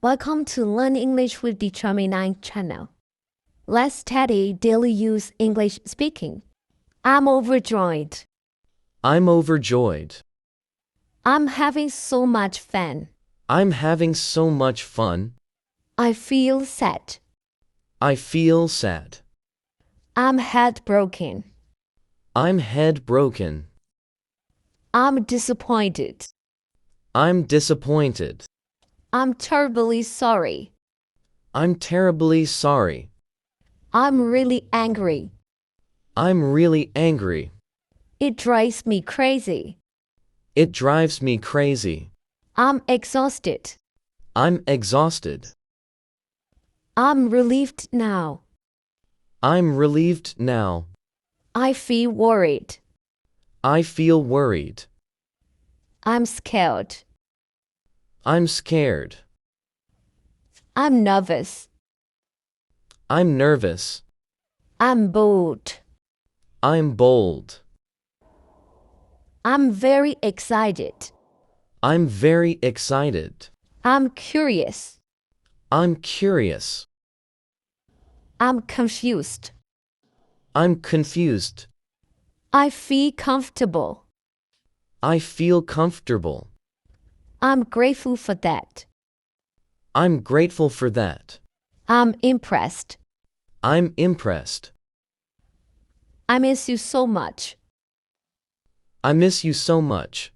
Welcome to Learn English with Teacher Maynine Channel. Let's study daily use English speaking. I'm overjoyed. I'm overjoyed. I'm having so much fun. I'm having so much fun. I feel sad. I feel sad. I'm heartbroken. I'm headbroken. I'm disappointed. I'm disappointed. I'm terribly sorry. I'm terribly sorry. I'm really angry. I'm really angry. It drives me crazy. It drives me crazy. I'm exhausted. I'm exhausted. I'm relieved now. I'm relieved now. I feel worried. I feel worried. I'm scared. I'm scared. I'm nervous. I'm nervous. I'm bored. I'm bold. I'm very excited. I'm very excited. I'm curious. I'm curious. I'm confused. I'm confused. I feel comfortable. I feel comfortable. I'm grateful for that. I'm grateful for that. I'm impressed. I'm impressed. I miss you so much. I miss you so much.